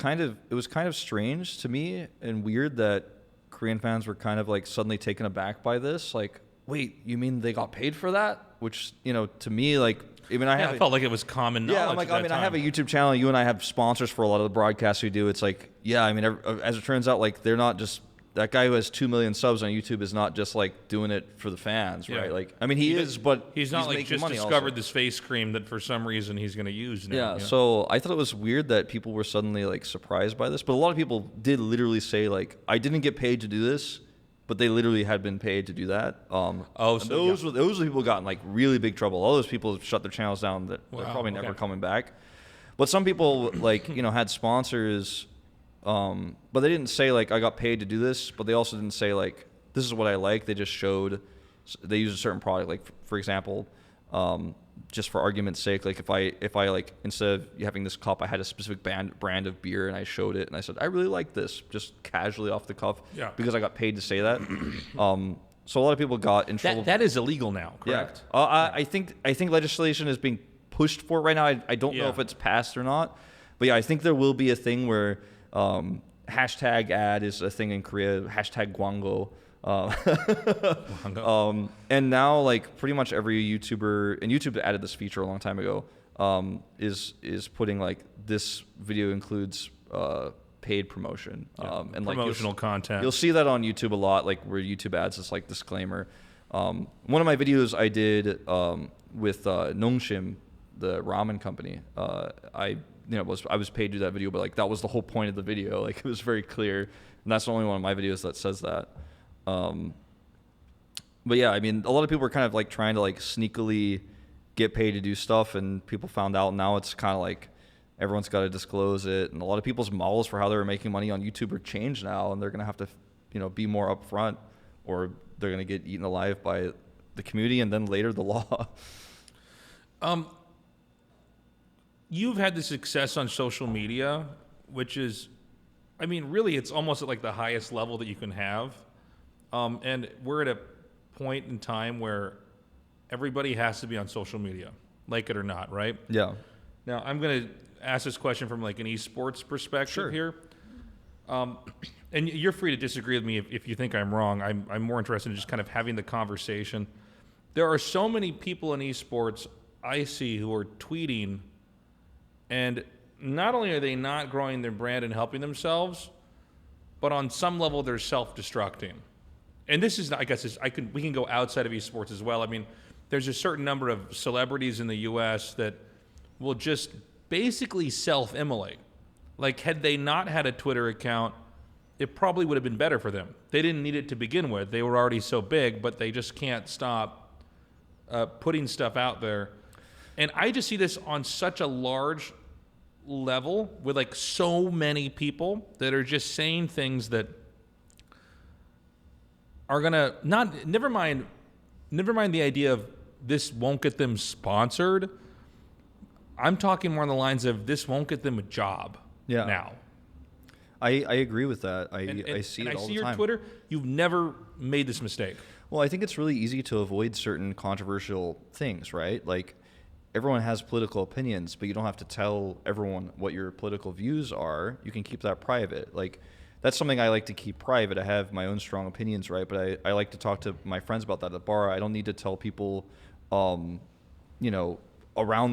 kind of strange to me and weird that Korean fans were kind of like suddenly taken aback by this. Like, wait, you mean they got paid for that? Which, you know, to me, like, even I felt like it was common knowledge. Yeah, I'm like, at that I have a time. YouTube channel. You and I have sponsors for a lot of the broadcasts we do. It's like, yeah, I mean, as it turns out, like, they're not just, that guy who has 2 million subs on YouTube is not just like doing it for the fans, Yeah. right? Like, I mean, he is, but he's not like making just money discovered also. this face cream that for some reason he's going to use now. Yeah, you know? so I thought it was weird that people were suddenly like surprised by this, but a lot of people did literally say like, I didn't get paid to do this, but they literally had been paid to do that. So those were people who got in like really big trouble. All those people have shut their channels down that they're probably never coming back. But some people like, you know, had sponsors, but they didn't say like I got paid to do this, but they also didn't say like this is what I like. They just showed they use a certain product. Like for example, just for argument's sake, like if I like instead of having this cup, I had a specific brand of beer and I showed it and I said I really like this, just casually off the cuff, because I got paid to say that. So a lot of people got in trouble. That is illegal now, correct? Yeah. I think legislation is being pushed for right now. I don't know if it's passed or not, but yeah, I think there will be a thing where hashtag ad is a thing in Korea. Hashtag Gwango. And now like pretty much every YouTuber, and YouTube added this feature a long time ago, is putting like this video includes paid promotion and like promotional content. You'll see that on YouTube a lot, like where YouTube adds this like disclaimer. One of my videos I did with Nongshim, the ramen company. I was paid to do that video, but like that was the whole point of the video. Like it was very clear, and that's the only one of my videos that says that. But yeah, I mean, a lot of people were kind of like trying to like sneakily get paid to do stuff, and people found out. Now it's kind of like everyone's got to disclose it, and a lot of people's models for how they were making money on YouTube are changed now, and they're gonna have to, be more upfront, or they're gonna get eaten alive by the community and then later the law. You've had the success on social media, which is, I mean, really, it's almost at like the highest level that you can have. And we're at a point in time where everybody has to be on social media, like it or not, right? Yeah. Now, I'm going to ask this question from like an esports perspective here. And you're free to disagree with me if you think I'm wrong. I'm more interested in just kind of having the conversation. There are so many people in esports I see who are tweeting, and not only are they not growing their brand and helping themselves, but on some level they're self-destructing. And this is, I guess, we can go outside of esports as well. I mean, there's a certain number of celebrities in the U.S. that will just basically self-immolate. Like, had they not had a Twitter account, it probably would have been better for them. They didn't need it to begin with. They were already so big, but they just can't stop putting stuff out there. And I just see this on such a large level with like so many people that are just saying things that are gonna never mind the idea of this won't get them sponsored. I'm talking more on the lines of this won't get them a job now. I agree with that. I see it all the time. And I see your Twitter. You've never made this mistake. Well, I think it's really easy to avoid certain controversial things, right? Like, everyone has political opinions, but you don't have to tell everyone what your political views are. You can keep that private. Like, that's something I like to keep private. I have my own strong opinions, right? But I like to talk to my friends about that at the bar. I don't need to tell people, around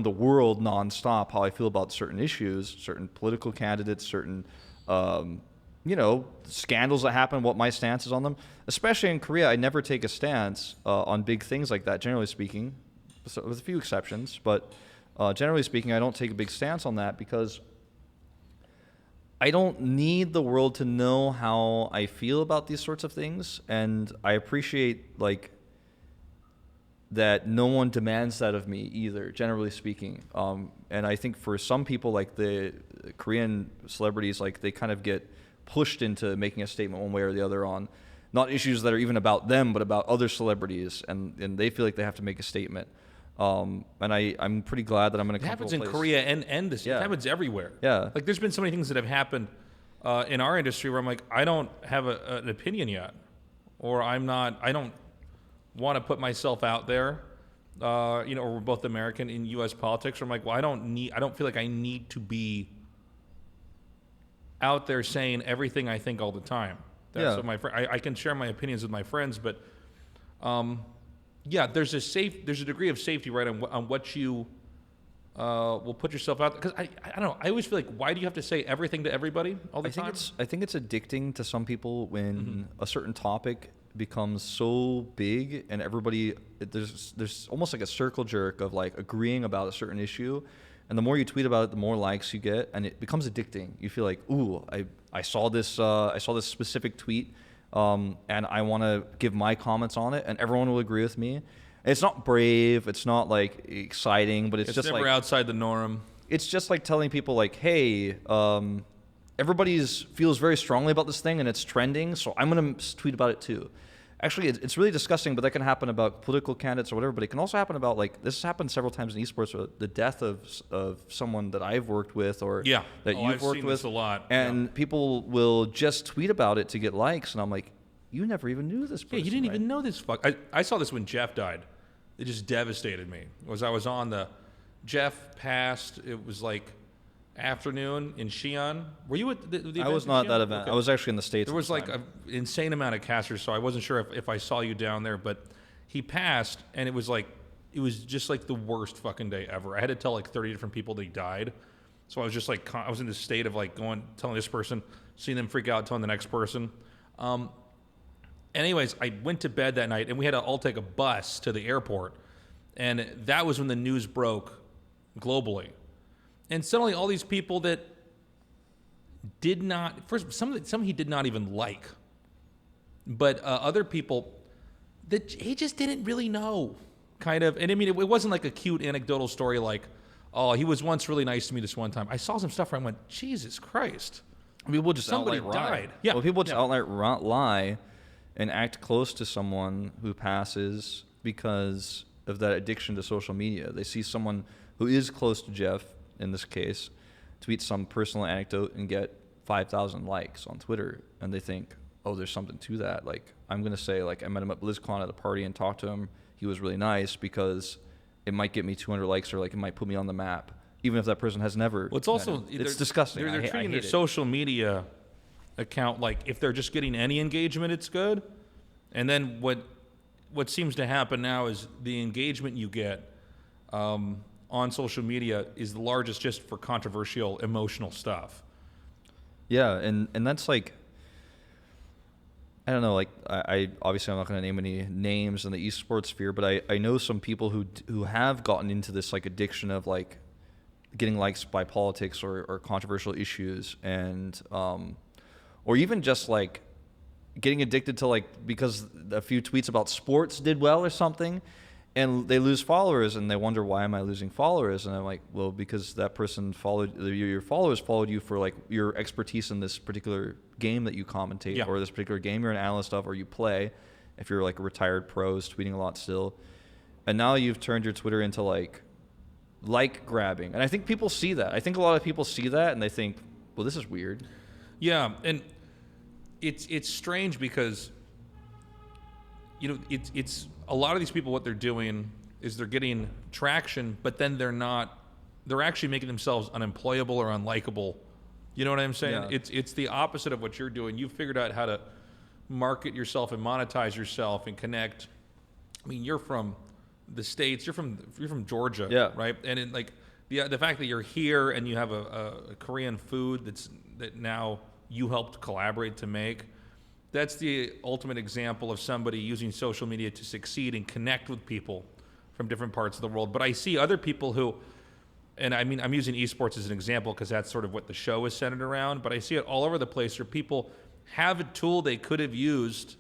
the world nonstop how I feel about certain issues, certain political candidates, certain scandals that happen, what my stance is on them. Especially in Korea, I never take a stance on big things like that, generally speaking, with a few exceptions. But generally speaking, I don't take a big stance on that because I don't need the world to know how I feel about these sorts of things. And I appreciate, that no one demands that of me either, generally speaking. And I think for some people, like the Korean celebrities, like they kind of get pushed into making a statement one way or the other on not issues that are even about them, but about other celebrities, and they feel like they have to make a statement. And I'm pretty glad that I'm in a comfortable place. It happens in Korea and this. Yeah. It happens everywhere. Yeah. Like there's been so many things that have happened in our industry where I'm like, I don't have an opinion yet, or I don't want to put myself out there. Or we're both American in U.S. politics. Where I'm like, well, I don't feel like I need to be out there saying everything I think all the time. That's what I can share my opinions with my friends, but there's a degree of safety, right, on what you will put yourself out there. Because I don't know. I always feel like, why do you have to say everything to everybody all the time? I think it's addicting to some people when a certain topic becomes so big and there's almost like a circle jerk of like agreeing about a certain issue, and the more you tweet about it, the more likes you get, and it becomes addicting. You feel like, ooh, I saw this specific tweet, and I want to give my comments on it, and everyone will agree with me. And it's not brave, it's not like exciting, but it's just never like outside the norm. It's just like telling people like, hey, everybody feels very strongly about this thing and it's trending, so I'm going to tweet about it too. Actually, it's really disgusting, but that can happen about political candidates or whatever, but it can also happen about, like, this has happened several times in esports, the death of someone that I've worked with or that you've I've worked seen with. This a lot. And people will just tweet about it to get likes, and I'm like, you never even knew this person. Yeah, you didn't even know this fuck. I saw this when Jeff died. It just devastated me. I was on Jeff passed, it was like afternoon in Xi'an. Were you at the event? I was not at that event. Okay. I was actually in the States. There was like an insane amount of casters, so I wasn't sure if I saw you down there, but he passed, and it was just like the worst fucking day ever. I had to tell like 30 different people that he died. So I was just like, I was in this state of like telling this person, seeing them freak out, telling the next person. Anyways, I went to bed that night, and we had to all take a bus to the airport, and that was when the news broke globally. And suddenly all these people that did not, first, some he did not even like, but other people that he just didn't really know, kind of. And I mean, it wasn't like a cute anecdotal story like, oh, he was once really nice to me this one time. I saw some stuff where I went, Jesus Christ. People just somebody outright died. Lie. Yeah. Well, people just outright lie and act close to someone who passes because of that addiction to social media. They see someone who is close to Jeff, in this case, tweet some personal anecdote and get 5,000 likes on Twitter, and they think, oh, there's something to that. Like, I'm going to say, like, I met him at BlizzCon at a party and talked to him. He was really nice because it might get me 200 likes or, like, it might put me on the map, even if that person has never. Well, it's also, it's disgusting. They're treating their social media account like if they're just getting any engagement, it's good. And then what seems to happen now is the engagement you get on social media is the largest just for controversial, emotional stuff. Yeah, and that's like, I don't know, like, I obviously I'm not going to name any names in the esports sphere, but I know some people who have gotten into this, like, addiction of, like, getting likes by politics or controversial issues, and or even just, like, getting addicted to, like, because a few tweets about sports did well or something, and they lose followers, and they wonder, why am I losing followers? And I'm like, well, because that person followed, your followers followed you for like your expertise in this particular game that you commentate, or this particular game you're an analyst of, or you play. If you're like a retired pro, is tweeting a lot still, and now you've turned your Twitter into like grabbing. And I think people see that. I think a lot of people see that, and they think, well, this is weird. Yeah, and it's strange because, you know, it's a lot of these people, what they're doing is they're getting traction, but then they're actually making themselves unemployable or unlikable. You know what I'm saying? Yeah. It's the opposite of what you're doing. You've figured out how to market yourself and monetize yourself and connect. I mean, you're from the States, you're from Georgia, right? And it, like the fact that you're here and you have a Korean food that now you helped collaborate to make, that's the ultimate example of somebody using social media to succeed and connect with people from different parts of the world. But I see other people who, and I mean, I'm using esports as an example because that's sort of what the show is centered around, but I see it all over the place where people have a tool they could have used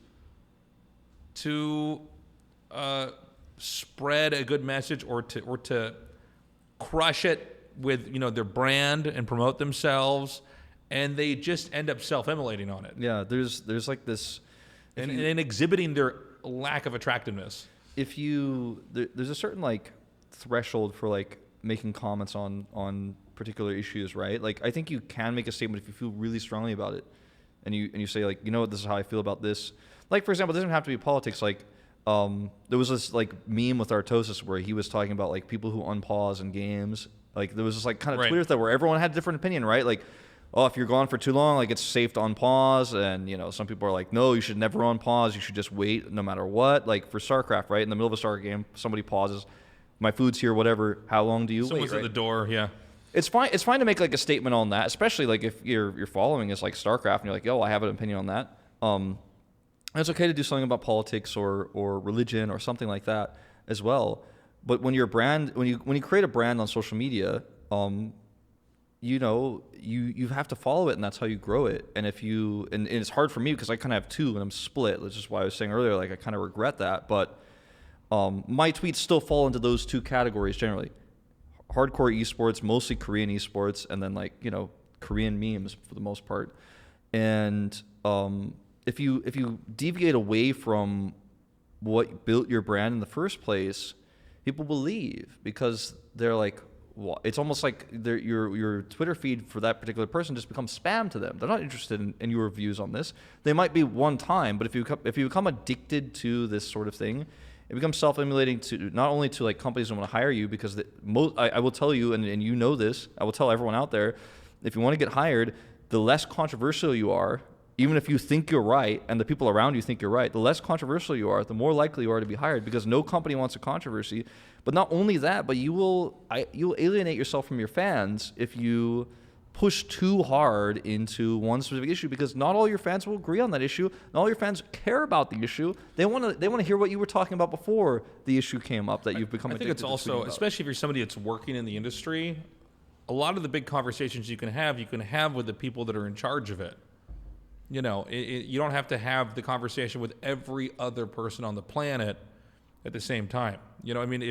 to spread a good message or to crush it with, you know, their brand and promote themselves, and they just end up self-immolating on it. Yeah, there's like this, and exhibiting their lack of attractiveness. There's a certain like threshold for like making comments on particular issues, right? Like I think you can make a statement if you feel really strongly about it, and you say like, you know what, this is how I feel about this. Like for example, it doesn't have to be politics. Like there was this like meme with Artosis where he was talking about like people who unpause in games. Like there was this like kind of Twitter thread where everyone had a different opinion, right? Like, oh, if you're gone for too long, like it's safe to unpause, and you know some people are like, no, you should never unpause. You should just wait no matter what. Like for StarCraft, right? In the middle of a StarCraft game, somebody pauses. My food's here, whatever. How long do you wait? Someone's at the door, yeah. It's fine. It's fine to make like a statement on that, especially like if your following is like StarCraft and you're like, yo, I have an opinion on that. It's okay to do something about politics or religion or something like that as well. But when your brand, when you create a brand on social media, you know, you have to follow it, and that's how you grow it. And and it's hard for me because I kind of have two and I'm split. That's just why I was saying earlier, like I kind of regret that. But my tweets still fall into those two categories generally: hardcore esports, mostly Korean esports, and then like, you know, Korean memes for the most part. And if you deviate away from what built your brand in the first place, people will leave because they're like, well, it's almost like your Twitter feed for that particular person just becomes spam to them. They're not interested in your views on this. They might be one time, but if you become addicted to this sort of thing, it becomes self-emulating to not only to like companies that want to hire you, because I will tell you, and you know this, I will tell everyone out there, if you want to get hired, the less controversial you are, even if you think you're right and the people around you think you're right, the less controversial you are, the more likely you are to be hired, because no company wants a controversy. But not only that, but you'll alienate yourself from your fans if you push too hard into one specific issue, because not all your fans will agree on that issue. Not all your fans care about the issue. They want to hear what you were talking about before the issue came up that you've become addicted to. I think it's also, especially if you're somebody that's working in the industry, a lot of the big conversations you can have with the people that are in charge of it. You know, you don't have to have the conversation with every other person on the planet at the same time. You know, I mean,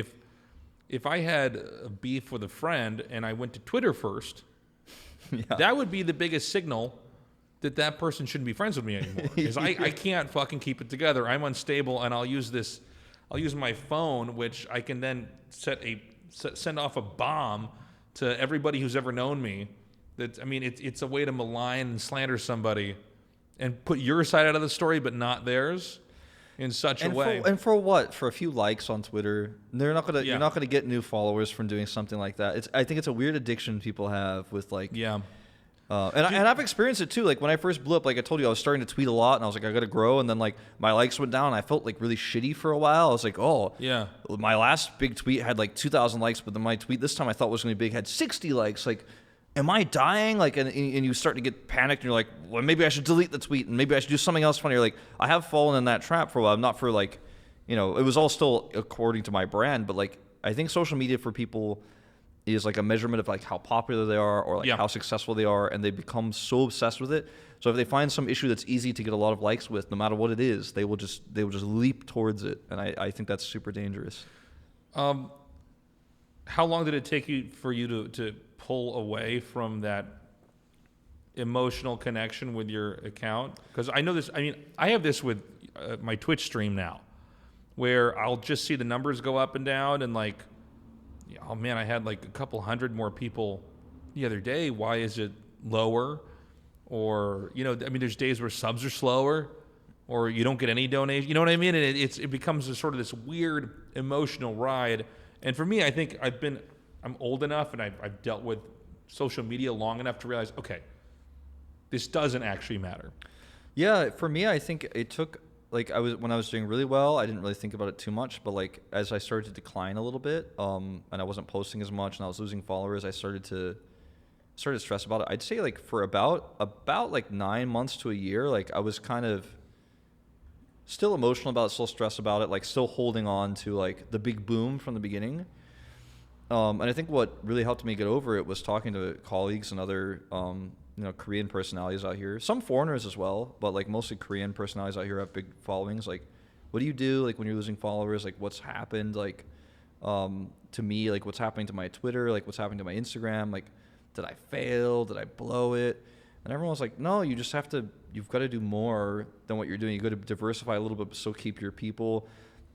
if I had a beef with a friend and I went to Twitter first, that would be the biggest signal that person shouldn't be friends with me anymore. Because I can't fucking keep it together. I'm unstable, and I'll use my phone, which I can then send off a bomb to everybody who's ever known me. It's a way to malign and slander somebody and put your side out of the story, but not theirs, in such a way. For what? For a few likes on Twitter? You're not gonna get new followers from doing something like that. I think it's a weird addiction people have with like. Yeah. And I've experienced it too. Like when I first blew up, like I told you, I was starting to tweet a lot, and I was like, I gotta grow. And then like my likes went down, and I felt like really shitty for a while. I was like, oh, yeah. My last big tweet had like 2,000 likes, but then my tweet this time I thought was gonna be big had 60 likes. Like, am I dying? Like, and you start to get panicked, and you're like, well, maybe I should delete the tweet, and maybe I should do something else funny. You're like, I have fallen in that trap for a while. Not for like, you know, it was all still according to my brand, but like I think social media for people is like a measurement of like how popular they are or like how successful they are, and they become so obsessed with it. So if they find some issue that's easy to get a lot of likes with, no matter what it is, they will just leap towards it, and I think that's super dangerous. How long did it take for you to pull away from that emotional connection with your account? Because I know this. I mean, I have this with my Twitch stream now, where I'll just see the numbers go up and down, and like, oh man, I had like a couple hundred more people the other day. Why is it lower? Or, you know, I mean, there's days where subs are slower, or you don't get any donation. You know what I mean? And it becomes a sort of this weird emotional ride. And for me, I think I'm old enough, and I've dealt with social media long enough to realize, okay, this doesn't actually matter. Yeah, for me, I think it took, like, when I was doing really well, I didn't really think about it too much. But like, as I started to decline a little bit, and I wasn't posting as much, and I was losing followers, I started to stress about it. I'd say like for about like 9 months to a year, like I was kind of still emotional about it, still stressed about it, like still holding on to like the big boom from the beginning. And I think what really helped me get over it was talking to colleagues and other Korean personalities out here, some foreigners as well, but like mostly Korean personalities out here have big followings. Like, what do you do like when you're losing followers? Like, what's happened? Like, to me, like what's happening to my Twitter? Like, what's happening to my Instagram? Like, did I fail? Did I blow it? And everyone was like, no, you've got to do more than what you're doing. You got to diversify a little bit, but still keep your people.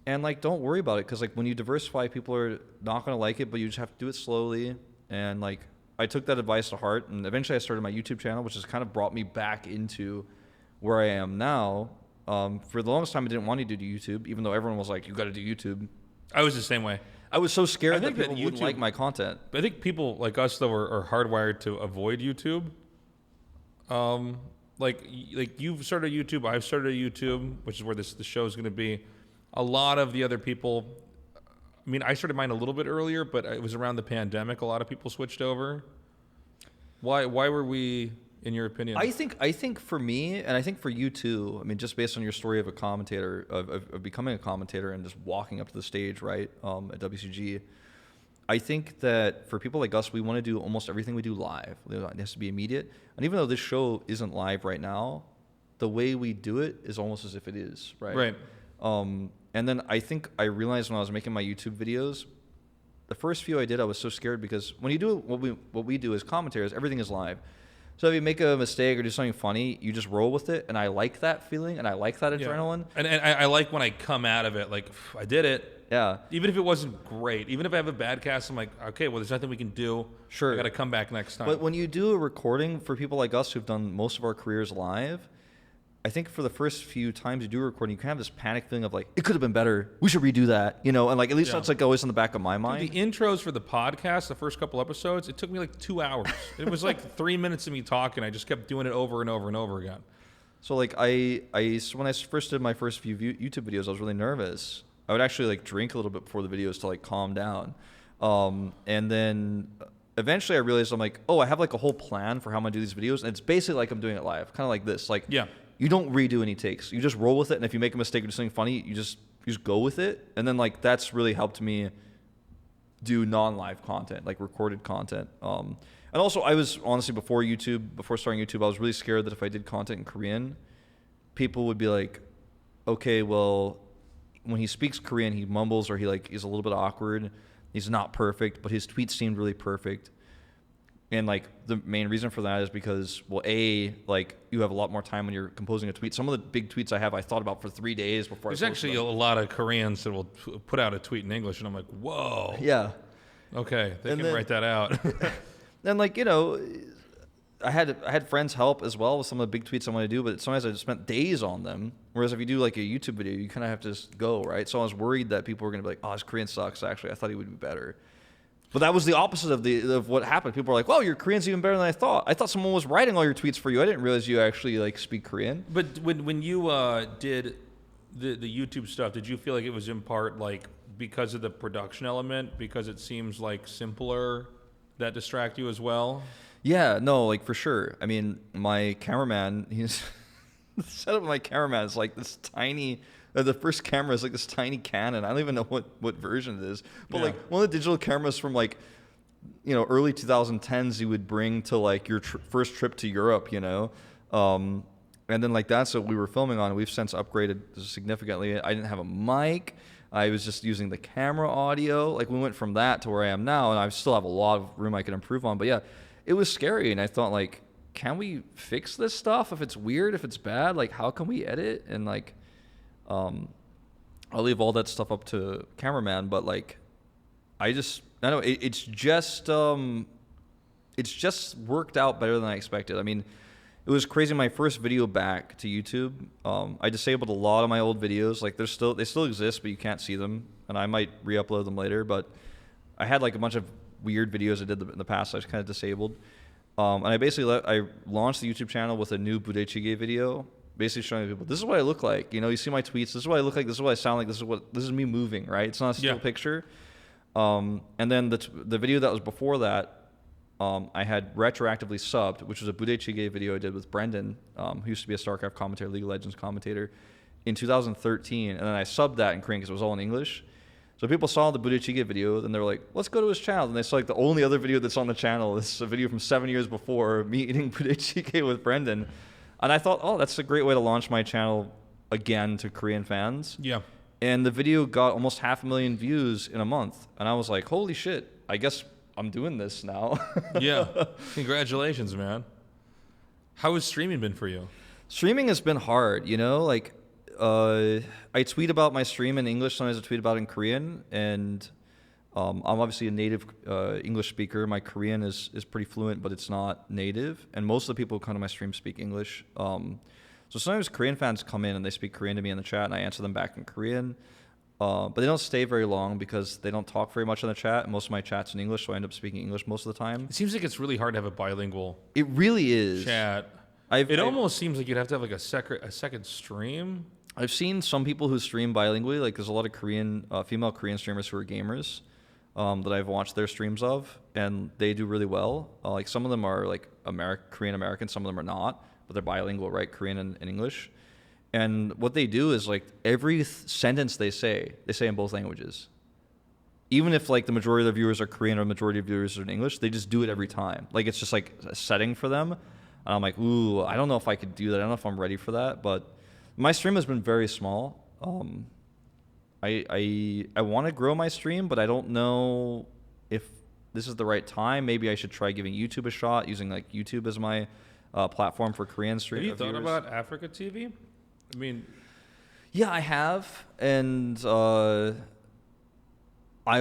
And like, don't worry about it. Cause like when you diversify, people are not going to like it, but you just have to do it slowly. And like, I took that advice to heart, and eventually I started my YouTube channel, which has kind of brought me back into where I am now. For the longest time, I didn't want to do YouTube, even though everyone was like, you got to do YouTube. I was the same way. I was so scared that people wouldn't like my content. I think people like us, though, are hardwired to avoid YouTube. Like you've started YouTube, I've started YouTube, which is where the show is going to be. A lot of the other people, I mean, I started mine a little bit earlier, but it was around the pandemic. A lot of people switched over. Why were we, in your opinion? I think for me, and I think for you too, I mean, just based on your story of a commentator, of becoming a commentator and just walking up to the stage, right, at WCG, I think that for people like us, we want to do almost everything we do live. It has to be immediate. And even though this show isn't live right now, the way we do it is almost as if it is, right? Right. And then I think I realized when I was making my YouTube videos, the first few I did, I was so scared because when you do what we do as commentators, everything is live. So if you make a mistake or do something funny, you just roll with it. And I like that feeling, and I like that adrenaline. And I like when I come out of it, like, I did it. Yeah. Even if it wasn't great, even if I have a bad cast, I'm like, okay, well, there's nothing we can do. Sure. I got to come back next time. But when you do a recording, for people like us who've done most of our careers live, I think for the first few times you do a recording, you can have this panic feeling of like, it could have been better. We should redo that, and like at least that's like always in the back of my mind. The intros for the podcast, the first couple episodes, it took me like 2 hours. It was like 3 minutes of me talking. I just kept doing it over and over and over again. So like when I first did my first few YouTube videos, I was really nervous. I would actually like drink a little bit before the videos to like calm down, and then eventually I realized I'm like, oh, I have like a whole plan for how I'm gonna do these videos, and it's basically like I'm doing it live, kind of like this, like You don't redo any takes. You just roll with it, and if you make a mistake or do something funny, you just go with it. And then like that's really helped me do non-live content, like recorded content. And also I was honestly before starting YouTube, I was really scared that if I did content in Korean, people would be like, okay, well, when he speaks Korean, he mumbles or he like is a little bit awkward. He's not perfect, but his tweets seemed really perfect. And like the main reason for that is because, well, like you have a lot more time when you're composing a tweet. Some of the big tweets I have, I thought about for 3 days before. There's actually a lot of Koreans that will put out a tweet in English, and I'm like, whoa. Yeah. Okay, they can write that out. And like I had friends help as well with some of the big tweets I want to do, but sometimes I just spent days on them. Whereas if you do like a YouTube video, you kind of have to just go, right? So I was worried that people were going to be like, oh, his Korean sucks. Actually, I thought he would be better. But that was the opposite of what happened. People were like, "Well, your Korean's even better than I thought. I thought someone was writing all your tweets for you. I didn't realize you actually like speak Korean." But when you did the YouTube stuff, did you feel like it was in part like because of the production element, because it seems like simpler, that distract you as well? Yeah, no, like for sure. I mean, my cameraman, the setup of my cameraman is like this tiny. The first camera is like this tiny Canon. I don't even know what version it is. But like one of the digital cameras from like, early 2010s you would bring to like your first trip to Europe, and then like that's what we were filming on. We've since upgraded significantly. I didn't have a mic. I was just using the camera audio. Like, we went from that to where I am now, and I still have a lot of room I can improve on. But yeah, it was scary, and I thought, like, can we fix this stuff? If it's weird, if it's bad, like, how can we edit? And like, I'll leave all that stuff up to cameraman, but like, I know it's just worked out better than I expected. I mean, it was crazy. My first video back to YouTube, I disabled a lot of my old videos. Like, they still exist, but you can't see them, and I might re-upload them later. But I had like a bunch of weird videos I did in the past. I just kind of disabled, and I basically I launched the YouTube channel with a new budechige video, basically showing people, this is what I look like. You know, you see my tweets. This is what I look like. This is what I sound like. This is me moving. Right? It's not a still picture. And then the video that was before that, I had retroactively subbed, which was a budechige video I did with Brendan, who used to be a StarCraft commentator, League of Legends commentator, in 2013. And then I subbed that in Korean because it was all in English. So people saw the budechige video, then they were like, let's go to his channel. And they saw like the only other video that's on the channel is a video from 7 years before, me eating budechige with Brendan. And I thought, oh, that's a great way to launch my channel again to Korean fans. Yeah. And the video got almost 500,000 views in a month. And I was like, holy shit, I guess I'm doing this now. Yeah. Congratulations, man. How has streaming been for you? Streaming has been hard, you know? Like, I tweet about my stream in English, sometimes I tweet about it in Korean. And I'm obviously a native English speaker. My Korean is pretty fluent, but it's not native. And most of the people who come to my stream speak English. So sometimes Korean fans come in and they speak Korean to me in the chat, and I answer them back in Korean. But they don't stay very long because they don't talk very much in the chat. Most of my chat's in English, so I end up speaking English most of the time. It seems like it's really hard to have a bilingual It really is. chat. It almost seems like you'd have to have like a second stream. I've seen some people who stream bilingually. Like, there's a lot of female Korean streamers who are gamers that I've watched their streams of, and they do really well. Like, some of them are like Korean American, some of them are not, but they're bilingual, right? Korean and English. And what they do is, like, every sentence they say in both languages. Even if like the majority of the viewers are Korean or the majority of viewers are in English, they just do it every time. Like, it's just like a setting for them. And I'm like, ooh, I don't know if I could do that. I don't know if I'm ready for that. But my stream has been very small. I want to grow my stream, but I don't know if this is the right time. Maybe I should try giving YouTube a shot, using like YouTube as my platform for Korean stream. Have you thought about Africa TV? I mean, yeah, I have, and I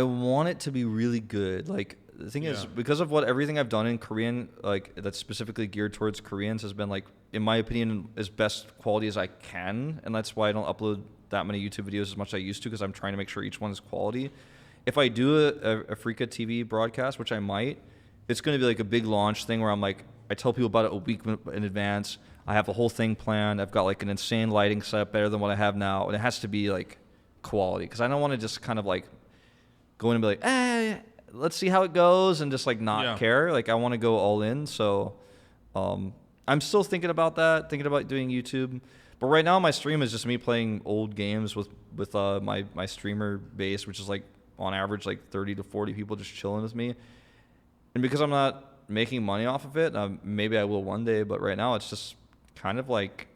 want it to be really good. Like, the thing is, because of everything I've done in Korean, like, that's specifically geared towards Koreans, has been like, in my opinion, as best quality as I can, and that's why I don't upload that many YouTube videos as much as I used to, because I'm trying to make sure each one is quality. If I do a Africa TV broadcast, which I might, it's going to be like a big launch thing where I'm like, I tell people about it a week in advance. I have the whole thing planned. I've got like an insane lighting setup, better than what I have now, and it has to be like quality, because I don't want to just kind of like go in and be like, let's see how it goes, and just like not care. Like, I want to go all in. So I'm still thinking about that, thinking about doing YouTube. But right now my stream is just me playing old games with my streamer base, which is like on average like 30 to 40 people just chilling with me. And because I'm not making money off of it, maybe I will one day, but right now it's just kind of like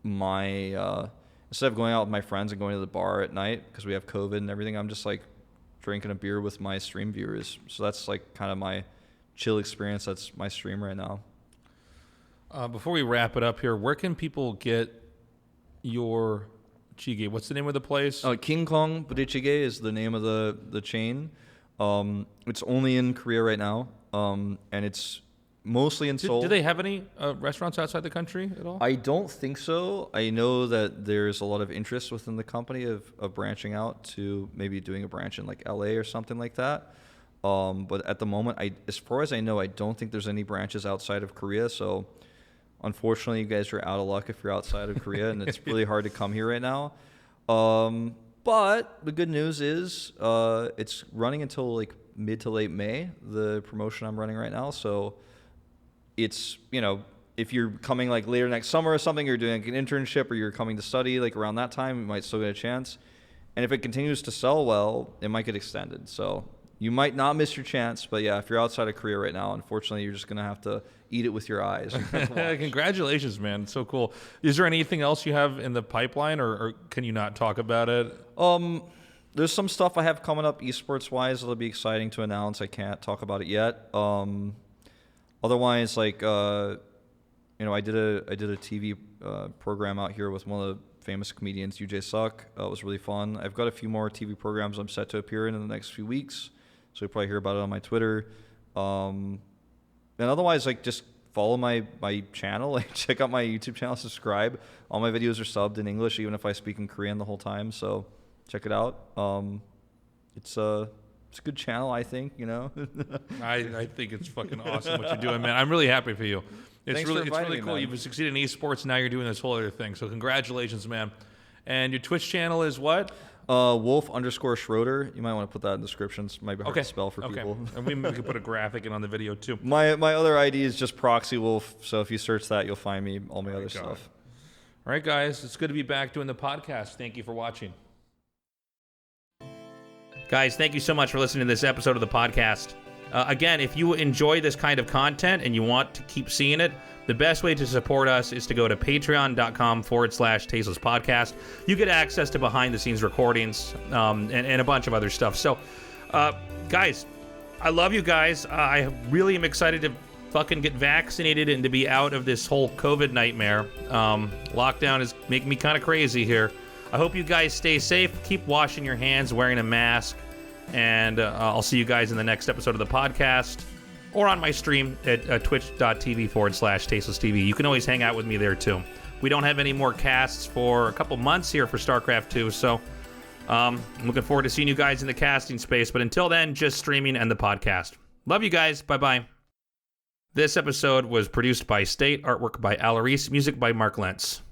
my instead of going out with my friends and going to the bar at night because we have COVID and everything, I'm just like drinking a beer with my stream viewers. So that's like kind of my chill experience. That's my stream right now. Before we wrap it up here, where can people get your jjigae? What's the name of the place? King Kong Budechige is the name of the chain. It's only in Korea right now, and it's mostly in Seoul. Do they have any restaurants outside the country at all? I don't think so. I know that there's a lot of interest within the company of branching out to maybe doing a branch in like LA or something like that. But at the moment, as far as I know, I don't think there's any branches outside of Korea. So unfortunately, you guys are out of luck if you're outside of Korea, and it's really hard to come here right now. But the good news is it's running until like mid to late May, the promotion I'm running right now. So it's, if you're coming like later next summer or something, you're doing like an internship or you're coming to study like around that time, you might still get a chance. And if it continues to sell well, it might get extended. So you might not miss your chance. But yeah, if you're outside of Korea right now, unfortunately, you're just going to have to eat it with your eyes. Congratulations, man. So cool. Is there anything else you have in the pipeline, or can you not talk about it? there's some stuff I have coming up esports wise that'll be exciting to announce. I can't talk about it yet. Otherwise, like I did a TV program out here with one of the famous comedians, Jucha. It was really fun. I've got a few more TV programs I'm set to appear in the next few weeks, so you'll probably hear about it on my Twitter. And otherwise, like, just follow my channel, like, check out my YouTube channel, subscribe. All my videos are subbed in English, even if I speak in Korean the whole time. So check it out. It's a good channel, I think. I think it's fucking awesome what you're doing, man. I'm really happy for you. It's really cool. Man. You've succeeded in esports. Now you're doing this whole other thing. So congratulations, man. And your Twitch channel is what? Wolf_Schröder. You might want to put that in the descriptions. Might be hard to spell for people. And we could put a graphic in on the video too. My other ID is just Proxy Wolf. So if you search that, you'll find me, all my other stuff. All right, guys. It's good to be back doing the podcast. Thank you for watching. Guys, thank you so much for listening to this episode of the podcast. Again, if you enjoy this kind of content and you want to keep seeing it, the best way to support us is to go to patreon.com/Tasteless Podcast. You get access to behind-the-scenes recordings and a bunch of other stuff. So, guys, I love you guys. I really am excited to fucking get vaccinated and to be out of this whole COVID nightmare. Lockdown is making me kind of crazy here. I hope you guys stay safe. Keep washing your hands, wearing a mask. And I'll see you guys in the next episode of the podcast or on my stream at twitch.tv/Tasteless TV. You can always hang out with me there too. We don't have any more casts for a couple months here for StarCraft 2, so I'm looking forward to seeing you guys in the casting space. But until then, just streaming and the podcast. Love you guys. Bye-bye. This episode was produced by State, artwork by Alarise, music by Mark Lentz.